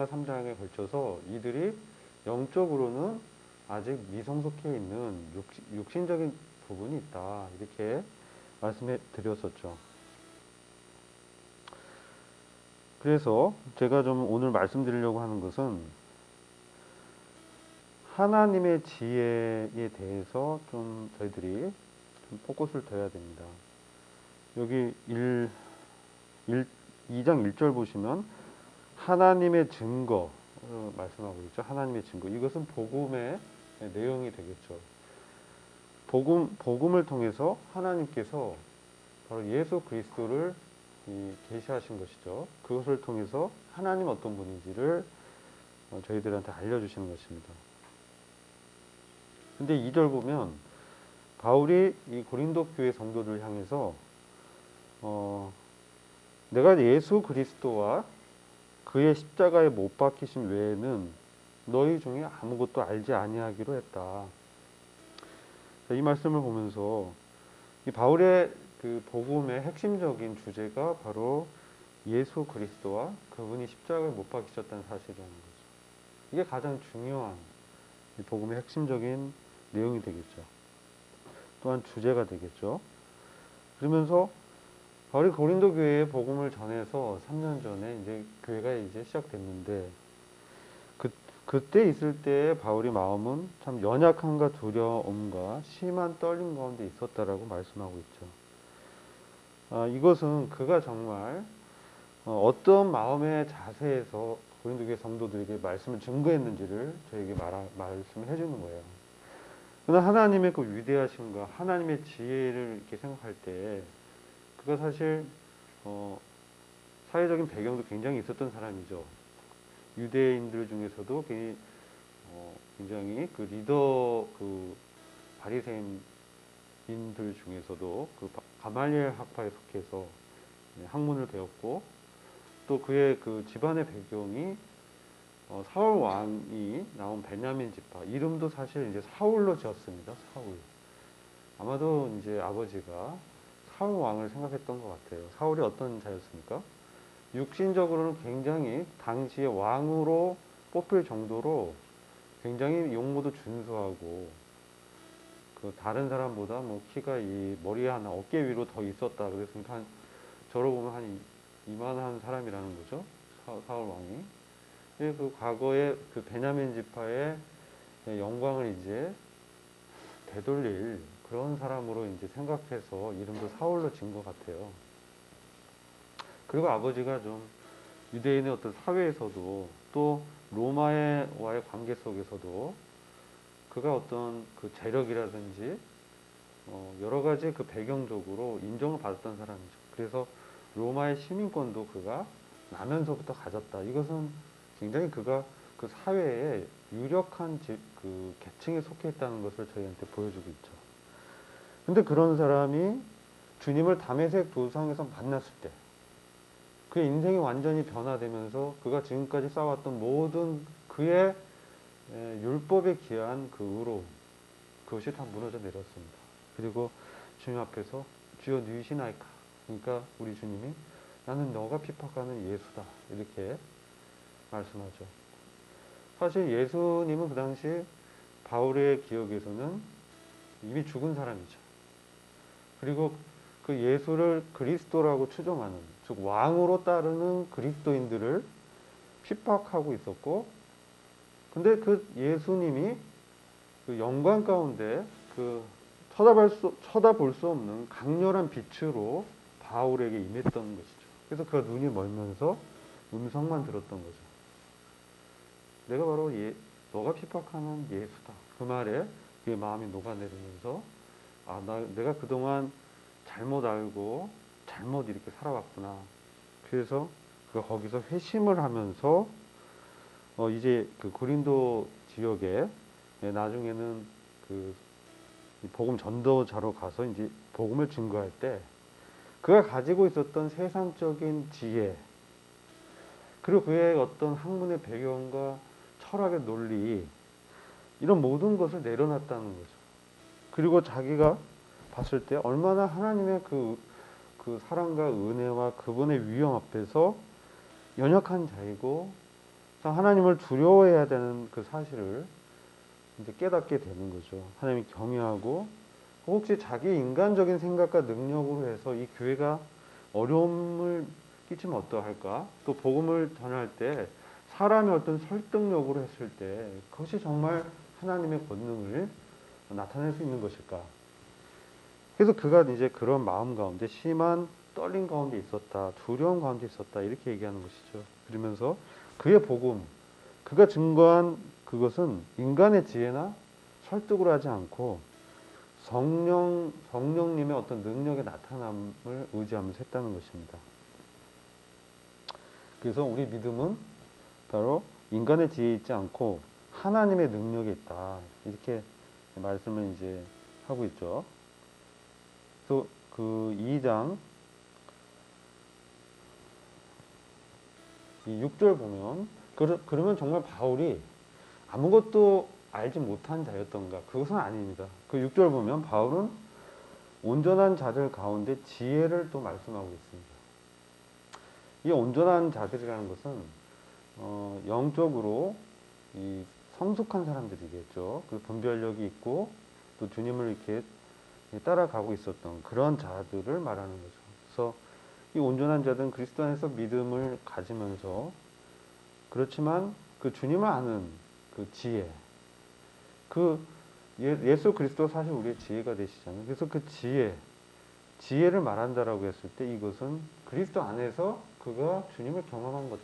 2장과 3장에 걸쳐서 이들이 영적으로는 아직 미성숙해 있는 육신적인 부분이 있다, 이렇게 말씀해 드렸었죠. 그래서 제가 좀 오늘 말씀드리려고 하는 것은 하나님의 지혜에 대해서 좀 저희들이 좀 포커스를 둬야 됩니다. 여기 2장 1절 보시면 하나님의 증거 말씀하고 있죠. 하나님의 증거. 이것은 복음의 내용이 되겠죠. 복음을 통해서 하나님께서 바로 예수 그리스도를 계시하신 것이죠. 그것을 통해서 하나님 어떤 분인지를 저희들한테 알려주시는 것입니다. 근데 2절 보면 바울이 이 고린도 교회 성도들 향해서 내가 예수 그리스도와 그의 십자가에 못 박히심 외에는 너희 중에 아무것도 알지 아니하기로 했다. 이 말씀을 보면서 이 바울의 그 복음의 핵심적인 주제가 바로 예수 그리스도와 그분이 십자가에 못 박히셨다는 사실이라는 거죠. 이게 가장 중요한 이 복음의 핵심적인 내용이 되겠죠. 또한 주제가 되겠죠. 그러면서 바울이 고린도 교회에 복음을 전해서 3년 전에 이제 교회가 이제 시작됐는데 그때 있을 때 바울의 마음은 참 연약함과 두려움과 심한 떨림 가운데 있었다라고 말씀하고 있죠. 이것은 그가 정말 어떤 마음의 자세에서 고린도 교회 성도들에게 말씀을 증거했는지를 저에게 말씀해 주는 거예요. 그러나 하나님의 그 위대하심과 하나님의 지혜를 이렇게 생각할 때 그가 사실 사회적인 배경도 굉장히 있었던 사람이죠. 유대인들 중에서도 굉장히 그 리더 그 바리새인들 중에서도 그 가말리엘 학파에 속해서 학문을 배웠고 또 그의 그 집안의 배경이 사울 왕이 나온 베냐민 지파, 이름도 사실 이제 사울로 지었습니다. 사울. 아마도 이제 아버지가 사울 왕을 생각했던 것 같아요. 사울이 어떤 자였습니까? 육신적으로는 굉장히 당시의 왕으로 뽑힐 정도로 굉장히 용모도 준수하고 그 다른 사람보다 뭐 키가 이 머리 하나 어깨 위로 더 있었다. 그랬으니까 저로 보면 한 이만한 사람이라는 거죠. 사울 왕이. 그 과거에 그 베냐민 지파의 영광을 이제 되돌릴 그런 사람으로 이제 생각해서 이름도 사울로 진 것 같아요. 그리고 아버지가 좀 유대인의 어떤 사회에서도 또 로마와의 관계 속에서도 그가 어떤 그 재력이라든지 여러 가지 그 배경적으로 인정을 받았던 사람이죠. 그래서 로마의 시민권도 그가 나면서부터 가졌다. 이것은 굉장히 그가 그 사회에 유력한 그 계층에 속해 있다는 것을 저희한테 보여주고 있죠. 근데 그런 사람이 주님을 다메섹 도상에서 만났을 때 그의 인생이 완전히 변화되면서 그가 지금까지 쌓아왔던 모든 그의 율법에 기한 그 의로움, 그것이 다 무너져 내렸습니다. 그리고 주님 앞에서 주여 누이시나이까, 그러니까 우리 주님이 나는 너가 핍박하는 예수다, 이렇게 말씀하죠. 사실 예수님은 그 당시 바울의 기억에서는 이미 죽은 사람이죠. 그리고 그 예수를 그리스도라고 추종하는, 즉 왕으로 따르는 그리스도인들을 핍박하고 있었고, 근데 그 예수님이 그 영광 가운데 그 쳐다볼 수 없는 강렬한 빛으로 바울에게 임했던 것이죠. 그래서 그가 눈이 멀면서 음성만 들었던 거죠. 내가 바로 너가 핍박하는 예수다. 그 말에 그의 마음이 녹아내리면서 내가 그동안 잘못 알고 잘못 이렇게 살아왔구나. 그래서 그가 거기서 회심을 하면서 이제 그 고린도 지역에 나중에는 그 복음 전도자로 가서 이제 복음을 증거할 때 그가 가지고 있었던 세상적인 지혜, 그리고 그의 어떤 학문의 배경과 철학의 논리, 이런 모든 것을 내려놨다는 거죠. 그리고 자기가 봤을 때 얼마나 하나님의 그 사랑과 은혜와 그분의 위엄 앞에서 연약한 자이고 그래서 하나님을 두려워해야 되는 그 사실을 이제 깨닫게 되는 거죠. 하나님을 경외하고 혹시 자기 인간적인 생각과 능력으로 해서 이 교회가 어려움을 끼치면 어떠할까? 또 복음을 전할 때 사람의 어떤 설득력으로 했을 때 그것이 정말 하나님의 권능을 나타낼 수 있는 것일까? 그래서 그가 이제 그런 마음 가운데 심한 떨림 가운데 있었다, 두려움 가운데 있었다 이렇게 얘기하는 것이죠. 그러면서 그의 복음, 그가 증거한 그것은 인간의 지혜나 설득으로 하지 않고 성령님의 어떤 능력의 나타남을 의지하면서 했다는 것입니다. 그래서 우리 믿음은 바로 인간의 지혜에 있지 않고 하나님의 능력에 있다. 이렇게 말씀을 이제 하고 있죠. 그래서 그 2장 이 6절 보면 그러면 정말 바울이 아무것도 알지 못한 자였던가? 그것은 아닙니다. 그 6절 보면 바울은 온전한 자들 가운데 지혜를 또 말씀하고 있습니다. 이 온전한 자들이라는 것은 영적으로 이 성숙한 사람들이겠죠. 그 분별력이 있고 또 주님을 이렇게 따라가고 있었던 그런 자들을 말하는 거죠. 그래서 이 온전한 자들은 그리스도 안에서 믿음을 가지면서 그렇지만 그 주님을 아는 그 지혜, 그 예수 그리스도 사실 우리의 지혜가 되시잖아요. 그래서 그 지혜를 말한다라고 했을 때 이것은 그리스도 안에서 그가 주님을 경험한 것들,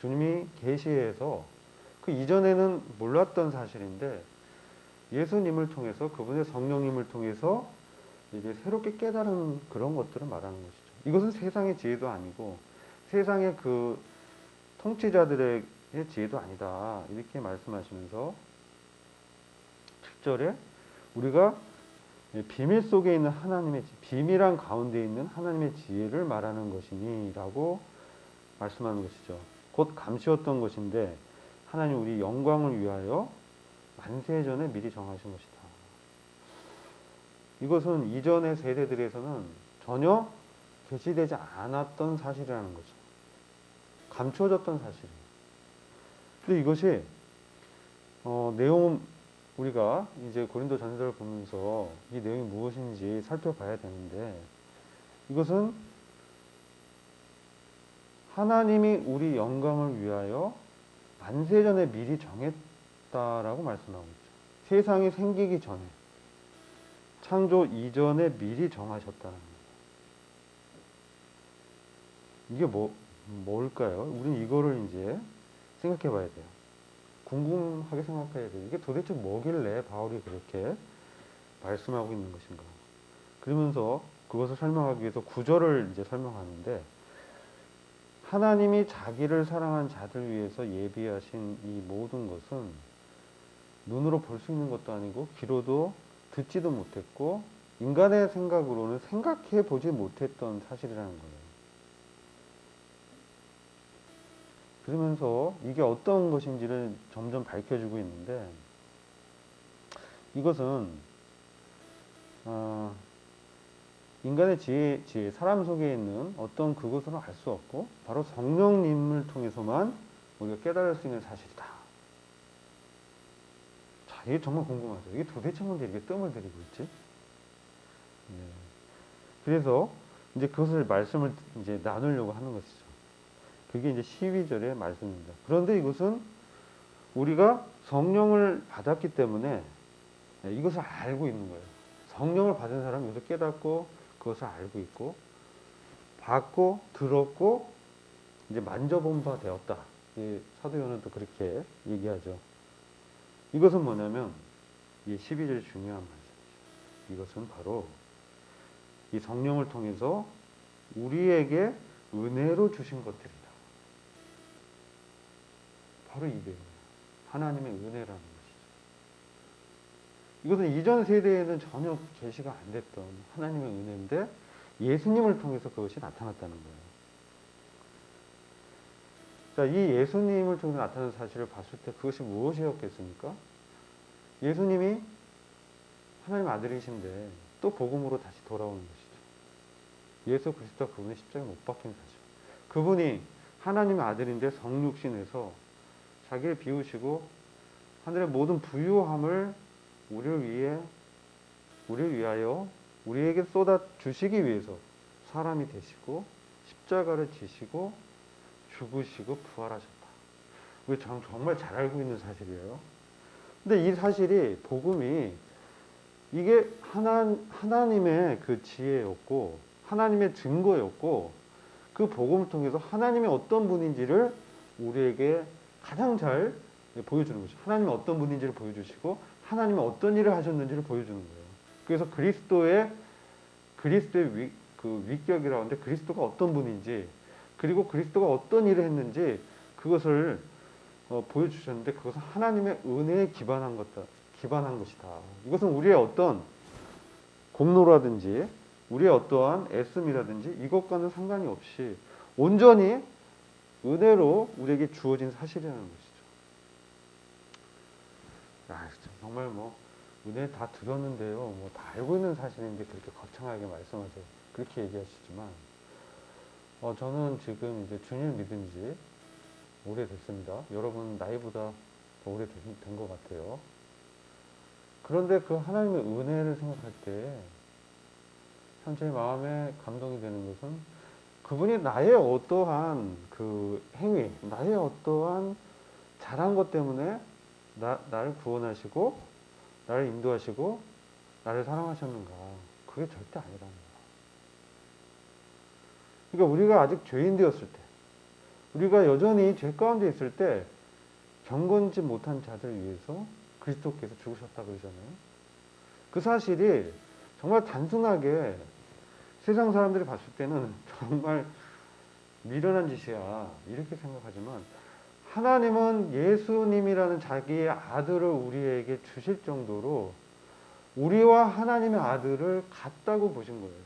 주님이 계시해서 그 이전에는 몰랐던 사실인데 예수님을 통해서 그분의 성령님을 통해서 이제 새롭게 깨달은 그런 것들을 말하는 것이죠. 이것은 세상의 지혜도 아니고 세상의 그 통치자들의 지혜도 아니다. 이렇게 말씀하시면서 7절에 우리가 비밀 속에 있는 하나님의 비밀한 가운데 있는 하나님의 지혜를 말하는 것이니 라고 말씀하는 것이죠. 곧 감추었던 것인데 하나님 우리 영광을 위하여 만세 전에 미리 정하신 것이다. 이것은 이전의 세대들에서는 전혀 계시되지 않았던 사실이라는 거죠. 감춰졌던 사실이에요. 근데 이것이 내용 우리가 이제 고린도 전서를 보면서 이 내용이 무엇인지 살펴봐야 되는데 이것은 하나님이 우리 영광을 위하여 만세전에 미리 정했다라고 말씀하고 있죠. 세상이 생기기 전에 창조 이전에 미리 정하셨다는 거예요. 이게 뭘까요? 우리는 이거를 이제 생각해 봐야 돼요. 궁금하게 생각해야 돼요. 이게 도대체 뭐길래 바울이 그렇게 말씀하고 있는 것인가? 그러면서 그것을 설명하기 위해서 구절을 이제 설명하는데 하나님이 자기를 사랑한 자들 위해서 예비하신 이 모든 것은 눈으로 볼 수 있는 것도 아니고 귀로도 듣지도 못했고 인간의 생각으로는 생각해 보지 못했던 사실이라는 거예요. 그러면서 이게 어떤 것인지를 점점 밝혀주고 있는데 이것은 인간의 지혜, 사람 속에 있는 어떤 그것으로 알 수 없고 바로 성령님을 통해서만 우리가 깨달을 수 있는 사실이다. 자, 이게 정말 궁금하죠. 이게 도대체 뭔데 이렇게 뜸을 들이고 있지? 네. 그래서 이제 그것을 말씀을 이제 나누려고 하는 것이죠. 그게 이제 12절의 말씀입니다. 그런데 이것은 우리가 성령을 받았기 때문에 이것을 알고 있는 거예요. 성령을 받은 사람은 이것을 깨닫고 그것을 알고 있고 받고 들었고 이제 만져본 바 되었다. 사도 요한도 그렇게 얘기하죠. 이것은 뭐냐면 이 12절 중요한 말씀이죠. 이것은 바로 이 성령을 통해서 우리에게 은혜로 주신 것들이다. 바로 이 내용이에요. 하나님의 은혜라는 것이죠. 이것은 이전 세대에는 전혀 계시가 안 됐던 하나님의 은혜인데 예수님을 통해서 그것이 나타났다는 거예요. 자, 이 예수님을 통해서 나타난 사실을 봤을 때 그것이 무엇이었겠습니까? 예수님이 하나님 아들이신데 또 복음으로 다시 돌아오는 것이죠. 예수 그리스도가 그분의 십자가에 못 박힌 사실. 그분이 하나님의 아들인데 성육신에서 자기를 비우시고 하늘의 모든 부유함을 우리를 위하여 우리에게 쏟아 주시기 위해서 사람이 되시고 십자가를 지시고 죽으시고 부활하셨다. 우리 정말 잘 알고 있는 사실이에요. 근데 이 사실이 복음이 이게 하나님의 그 지혜였고 하나님의 증거였고 그 복음을 통해서 하나님이 어떤 분인지를 우리에게 가장 잘 보여주는 것이죠. 하나님이 어떤 분인지를 보여주시고 하나님이 어떤 일을 하셨는지를 보여주는 거예요. 그래서 그리스도의 그 위격이라고 하는데 그리스도가 어떤 분인지 그리고 그리스도가 어떤 일을 했는지 그것을 보여주셨는데 그것은 하나님의 은혜에 기반한 것이다. 이것은 우리의 어떤 공로라든지 우리의 어떠한 애씀이라든지 이것과는 상관이 없이 온전히 은혜로 우리에게 주어진 사실이라는 것이죠. 정말 은혜 다 들었는데요. 다 알고 있는 사실인데 그렇게 거창하게 말씀하세요. 그렇게 얘기하시지만 저는 지금 이제 주님을 믿은 지 오래됐습니다. 여러분 나이보다 더 오래된 것 같아요. 그런데 그 하나님의 은혜를 생각할 때 참 제 마음에 감동이 되는 것은 그분이 나의 어떠한 그 행위, 나의 어떠한 잘한 것 때문에 나를 구원하시고 나를 인도하시고 나를 사랑하셨는가. 그게 절대 아니라는 거야. 그러니까 우리가 아직 죄인 되었을 때 우리가 여전히 죄 가운데 있을 때 경건치 못한 자들을 위해서 그리스도께서 죽으셨다 그러잖아요. 그 사실이 정말 단순하게 세상 사람들이 봤을 때는 정말 미련한 짓이야 이렇게 생각하지만 하나님은 예수님이라는 자기의 아들을 우리에게 주실 정도로 우리와 하나님의 아들을 같다고 보신 거예요.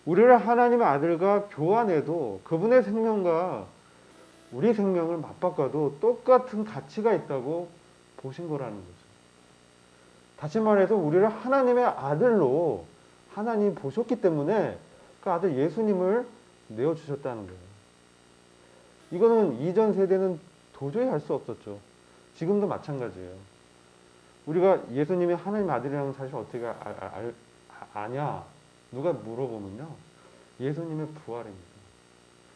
우리를 하나님의 아들과 교환해도 그분의 생명과 우리 생명을 맞바꿔도 똑같은 가치가 있다고 보신 거라는 거죠. 다시 말해서 우리를 하나님의 아들로 하나님이 보셨기 때문에 그 아들 예수님을 내어주셨다는 거예요. 이거는 이전 세대는 도저히 할 수 없었죠. 지금도 마찬가지예요. 우리가 예수님이 하나님의 아들이라는 사실 어떻게 아냐? 누가 물어보면요. 예수님의 부활입니다.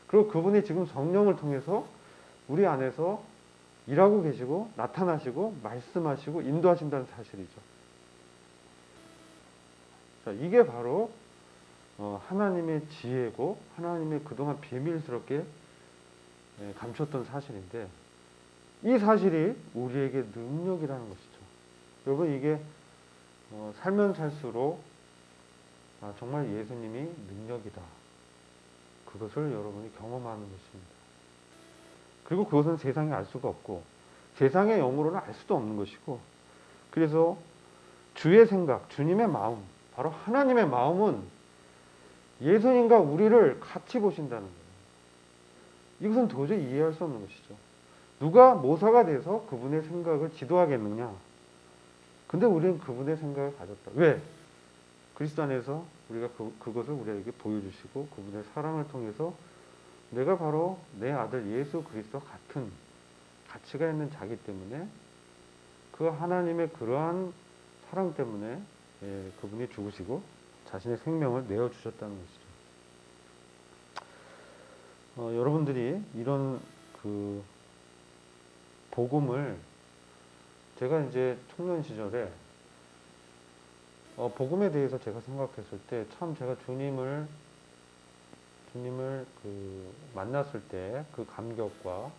그리고 그분이 지금 성령을 통해서 우리 안에서 일하고 계시고 나타나시고 말씀하시고 인도하신다는 사실이죠. 자, 이게 바로 하나님의 지혜고 하나님의 그동안 비밀스럽게 감췄던 사실인데 이 사실이 우리에게 능력이라는 것이죠. 여러분 이게 살면 살수록 정말 예수님이 능력이다. 그것을 여러분이 경험하는 것입니다. 그리고 그것은 세상이 알 수가 없고 세상의 영으로는 알 수도 없는 것이고 그래서 주의 생각, 주님의 마음, 바로 하나님의 마음은 예수님과 우리를 같이 보신다는 거예요. 이것은 도저히 이해할 수 없는 것이죠. 누가 모사가 돼서 그분의 생각을 지도하겠느냐? 근데 우리는 그분의 생각을 가졌다. 왜? 그리스도 안에서 우리가 그것을 우리에게 보여주시고 그분의 사랑을 통해서 내가 바로 내 아들 예수 그리스도와 같은 가치가 있는 자기 때문에 그 하나님의 그러한 사랑 때문에 그분이 죽으시고 자신의 생명을 내어주셨다는 것이죠. 여러분들이 이런 그 복음을 제가 이제 청년 시절에 복음에 대해서 제가 생각했을 때 참 제가 주님을 그 만났을 때 그 감격과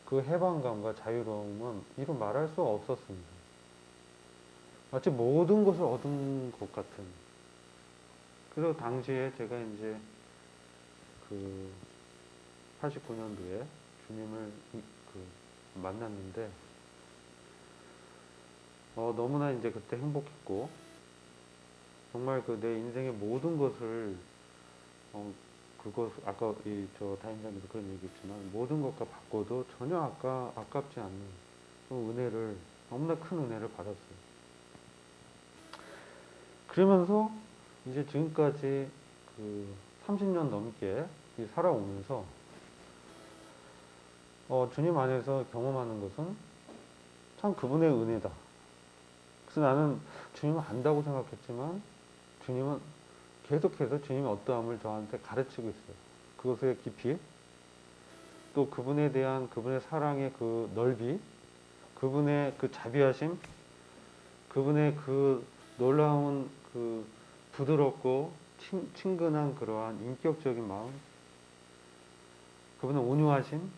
그 해방감과 자유로움은 이루 말할 수 없었습니다. 마치 모든 것을 얻은 것 같은. 그래서 당시에 제가 이제 그 89년도에 주님을 만났는데 너무나 이제 그때 행복했고 정말 그 내 인생의 모든 것을 그것 아까 저 다인자님도 그런 얘기했지만 모든 것과 바꿔도 전혀 아깝지 않는 은혜를 너무나 큰 은혜를 받았어요. 그러면서 이제 지금까지 그 30년 넘게 살아오면서 주님 안에서 경험하는 것은 참 그분의 은혜다. 그래서 나는 주님을 안다고 생각했지만 주님은 계속해서 주님의 어떠함을 저한테 가르치고 있어요. 그것의 깊이, 또 그분에 대한 그분의 사랑의 그 넓이, 그분의 그 자비하심, 그분의 그 놀라운 그 부드럽고 친근한 그러한 인격적인 마음, 그분의 온유하심,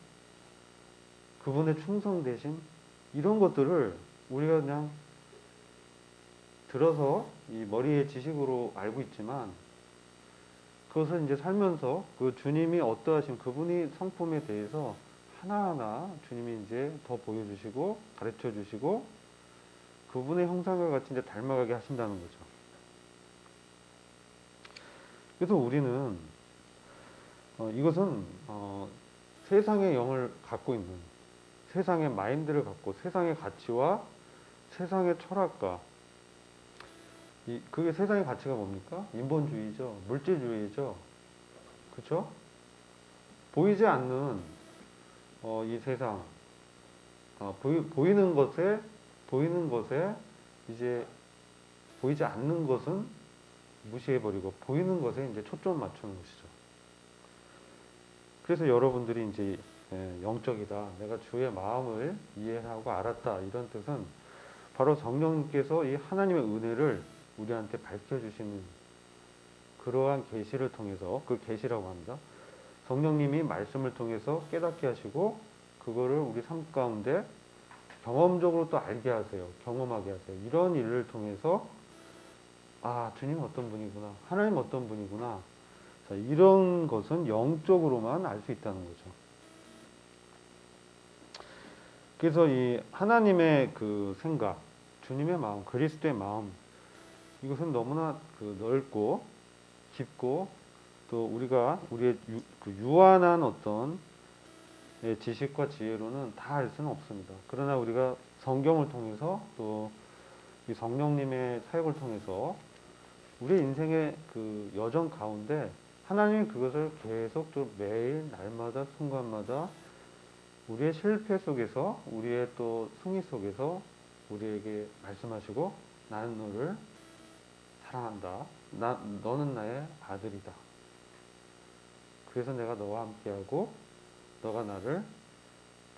그분의 충성되심, 이런 것들을 우리가 그냥 들어서 이 머리의 지식으로 알고 있지만 그것을 이제 살면서 그 주님이 어떠하신 그분이 성품에 대해서 하나하나 주님이 이제 더 보여주시고 가르쳐 주시고 그분의 형상과 같이 이제 닮아가게 하신다는 거죠. 그래서 우리는 이것은 세상의 영을 갖고 있는, 세상의 마인드를 갖고 세상의 가치와 세상의 철학과, 그게 세상의 가치가 뭡니까? 인본주의죠. 물질주의죠. 그렇죠? 보이지 않는 이 세상, 보이는 것에 이제 보이지 않는 것은 무시해버리고 보이는 것에 이제 초점을 맞추는 것이죠. 그래서 여러분들이 이제 영적이다, 내가 주의 마음을 이해하고 알았다, 이런 뜻은 바로 성령님께서 이 하나님의 은혜를 우리한테 밝혀주시는 그러한 계시를 통해서, 그 계시라고 합니다. 성령님이 말씀을 통해서 깨닫게 하시고 그거를 우리 삶 가운데 경험적으로 또 알게 하세요. 경험하게 하세요. 이런 일을 통해서 주님 어떤 분이구나, 하나님 어떤 분이구나, 자, 이런 것은 영적으로만 알 수 있다는 거죠. 그래서 이 하나님의 그 생각, 주님의 마음, 그리스도의 마음, 이것은 너무나 넓고 깊고 또 우리의 유한한 어떤 지식과 지혜로는 다 알 수는 없습니다. 그러나 우리가 성경을 통해서 또 이 성령님의 사역을 통해서 우리 인생의 그 여정 가운데 하나님이 그것을 계속 또 매일 날마다 순간마다 우리의 실패 속에서, 우리의 또 승리 속에서 우리에게 말씀하시고, 나는 너를 사랑한다. 너는 나의 아들이다. 그래서 내가 너와 함께하고 너가 나를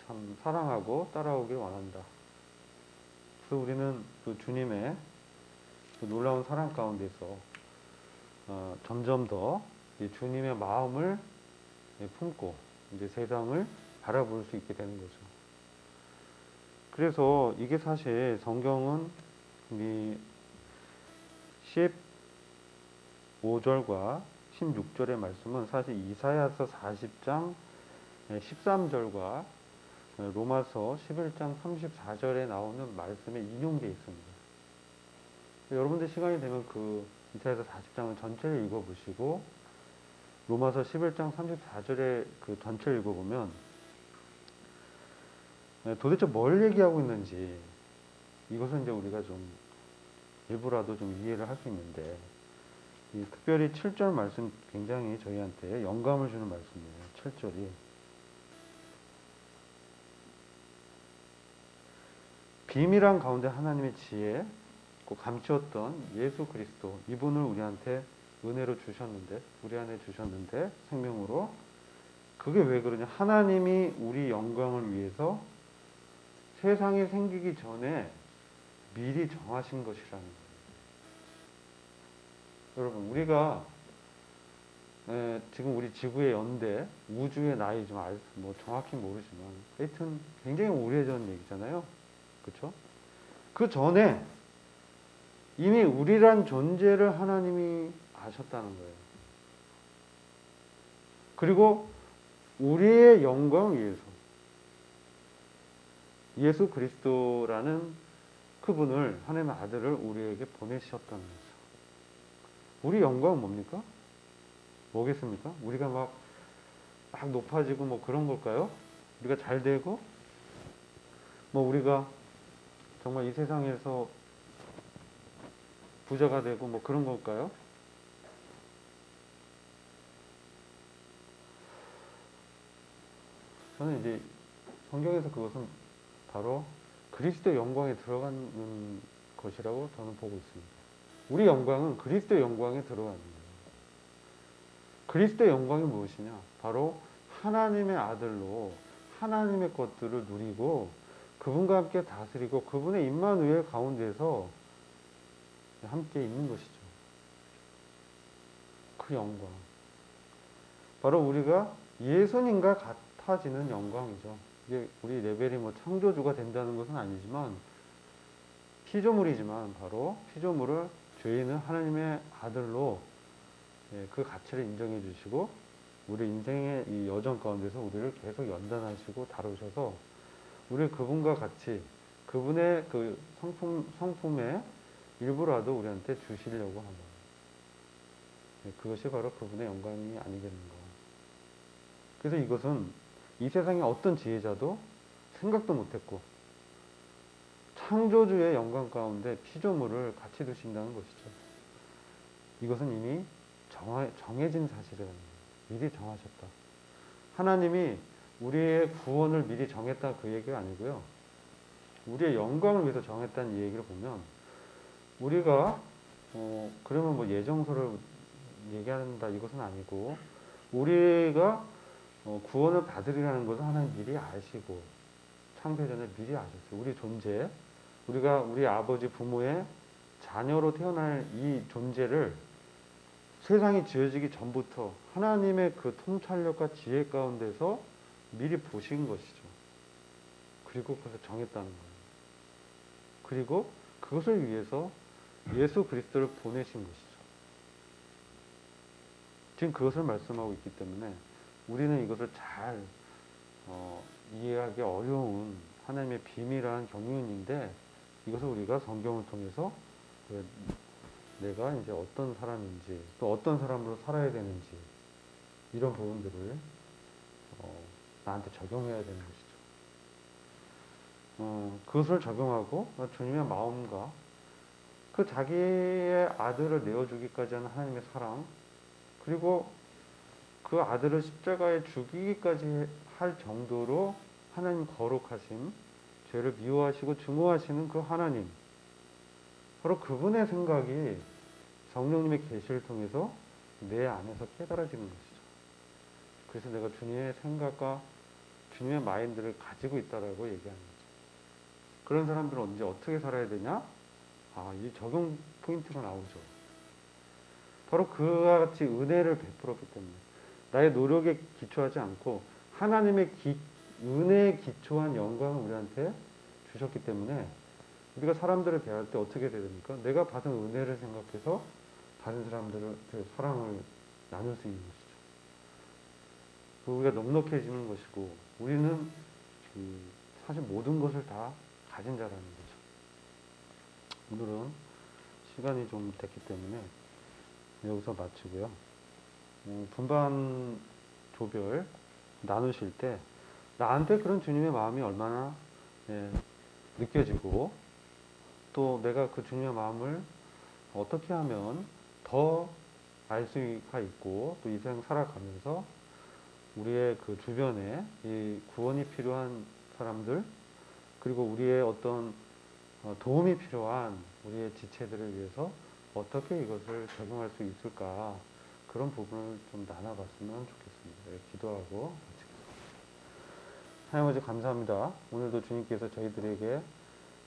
참 사랑하고 따라오길 원한다. 그래서 우리는 그 주님의 그 놀라운 사랑 가운데서 점점 더 주님의 마음을 품고 이제 세상을 바라볼 수 있게 되는 거죠. 그래서 이게 사실 성경은 이 15절과 16절의 말씀은 사실 이사야서 40장 13절과 로마서 11장 34절에 나오는 말씀에 인용되어 있습니다. 여러분들 시간이 되면 그 이사야서 40장을 전체를 읽어보시고 로마서 11장 34절의 그 전체를 읽어보면 도대체 뭘 얘기하고 있는지 이것은 이제 우리가 좀 일부라도 좀 이해를 할 수 있는데, 특별히 7절 말씀 굉장히 저희한테 영감을 주는 말씀이에요. 7절이 비밀한 가운데 하나님의 지혜, 감추었던 예수 그리스도, 이분을 우리한테 은혜로 주셨는데, 우리 안에 주셨는데 생명으로, 그게 왜 그러냐? 하나님이 우리 영광을 위해서 세상이 생기기 전에 미리 정하신 것이라는 거예요. 여러분, 우리가 지금 우리 지구의 연대, 우주의 나이 좀 정확히 모르지만 하여튼 굉장히 오래전 얘기잖아요. 그렇죠? 그 전에 이미 우리란 존재를 하나님이 아셨다는 거예요. 그리고 우리의 영광을 위해서 예수 그리스도라는 그분을, 하나님의 아들을 우리에게 보내셨다는 거죠. 우리 영광은 뭡니까? 뭐겠습니까? 우리가 막 높아지고 뭐 그런 걸까요? 우리가 잘 되고 우리가 정말 이 세상에서 부자가 되고 뭐 그런 걸까요? 저는 이제 성경에서 그것은 바로 그리스도의 영광에 들어가는 것이라고 저는 보고 있습니다. 우리 영광은 그리스도의 영광에 들어가는 거예요. 그리스도의 영광이 무엇이냐? 바로 하나님의 아들로 하나님의 것들을 누리고 그분과 함께 다스리고 그분의 임마누엘 가운데서 함께 있는 것이죠. 그 영광. 바로 우리가 예수님과 같아지는 영광이죠. 이게 우리 레벨이 뭐 창조주가 된다는 것은 아니지만 피조물이지만 바로 피조물을 죄인은 하나님의 아들로 그 가치를 인정해 주시고 우리 인생의 이 여정 가운데서 우리를 계속 연단하시고 다루셔서 우리를 그분과 같이 그분의 그 성품의 일부라도 우리한테 주시려고 하는 그것이 바로 그분의 영광이 아니겠는가. 그래서 이것은 이 세상의 어떤 지혜자도 생각도 못했고 창조주의 영광 가운데 피조물을 같이 두신다는 것이죠. 이것은 이미 정해진 사실은 미리 정하셨다. 하나님이 우리의 구원을 미리 정했다 그 얘기가 아니고요. 우리의 영광을 위해서 정했다는 이 얘기를 보면 우리가 그러면 뭐 예정서를 얘기한다 이것은 아니고 우리가 구원을 받으리라는 것을 하나님 미리 아시고 창세전에 미리 아셨어요. 우리 존재, 우리가 우리 아버지 부모의 자녀로 태어날 이 존재를 세상이 지어지기 전부터 하나님의 그 통찰력과 지혜 가운데서 미리 보신 것이죠. 그리고 그것을 정했다는 거예요. 그리고 그것을 위해서 예수 그리스도를 보내신 것이죠. 지금 그것을 말씀하고 있기 때문에 우리는 이것을 잘 이해하기 어려운 하나님의 비밀한 경륜인데 이것을 우리가 성경을 통해서 내가 이제 어떤 사람인지 또 어떤 사람으로 살아야 되는지 이런 부분들을 나한테 적용해야 되는 것이죠. 그것을 적용하고 주님의 마음과 그 자기의 아들을 내어주기까지 하는 하나님의 사랑 그리고 그 아들을 십자가에 죽이기까지 할 정도로 하나님 거룩하심 죄를 미워하시고 증오하시는 그 하나님 바로 그분의 생각이 성령님의 계시를 통해서 내 안에서 깨달아지는 것이죠. 그래서 내가 주님의 생각과 주님의 마인드를 가지고 있다라고 얘기하는 거죠. 그런 사람들은 언제 어떻게 살아야 되냐? 이 적용 포인트가 나오죠. 바로 그와 같이 은혜를 베풀었기 때문에 나의 노력에 기초하지 않고 하나님의 은혜에 기초한 영광을 우리한테 주셨기 때문에 우리가 사람들을 대할 때 어떻게 해야 됩니까? 내가 받은 은혜를 생각해서 다른 사람들의 사랑을 나눌 수 있는 것이죠. 우리가 넉넉해지는 것이고 우리는 사실 모든 것을 다 가진 자라는 거죠. 오늘은 시간이 좀 됐기 때문에 여기서 마치고요. 분반 조별 나누실 때 나한테 그런 주님의 마음이 얼마나 느껴지고 또 내가 그 주님의 마음을 어떻게 하면 더 알 수가 있고 또 이 세상 살아가면서 우리의 그 주변에 이 구원이 필요한 사람들 그리고 우리의 어떤 도움이 필요한 우리의 지체들을 위해서 어떻게 이것을 적용할 수 있을까 그런 부분을 좀 나눠봤으면 좋겠습니다. 기도하고 마치겠습니다. 하나님 아버지 감사합니다. 오늘도 주님께서 저희들에게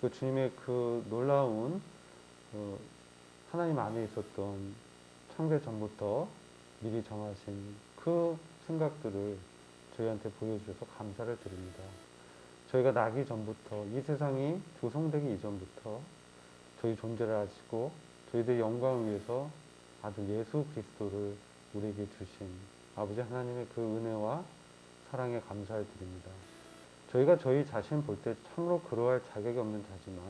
그 주님의 그 놀라운 하나님 안에 있었던 창세 전부터 미리 정하신 그 생각들을 저희한테 보여주셔서 감사를 드립니다. 저희가 나기 전부터 이 세상이 조성되기 이전부터 저희 존재를 아시고 저희들의 영광을 위해서 아주 예수 그리스도를 우리에게 주신 아버지 하나님의 그 은혜와 사랑에 감사를 드립니다. 저희가 저희 자신 볼 때 참으로 그러할 자격이 없는 자지만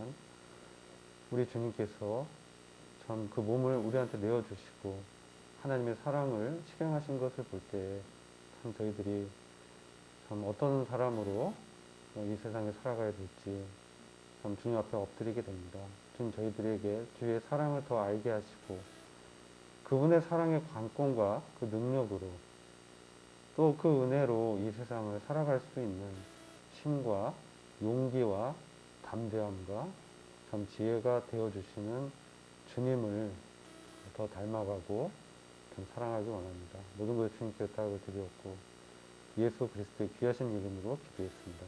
우리 주님께서 참 그 몸을 우리한테 내어주시고 하나님의 사랑을 실행하신 것을 볼 때 참 저희들이 참 어떤 사람으로 이 세상에 살아가야 될지 참 주님 앞에 엎드리게 됩니다. 주님 저희들에게 주의 사랑을 더 알게 하시고 그분의 사랑의 관건과 그 능력으로 또 그 은혜로 이 세상을 살아갈 수 있는 힘과 용기와 담대함과 참 지혜가 되어주시는 주님을 더 닮아가고 좀 사랑하기 원합니다. 모든 것을 주님께 따르고 드리었고 예수 그리스도의 귀하신 이름으로 기도했습니다.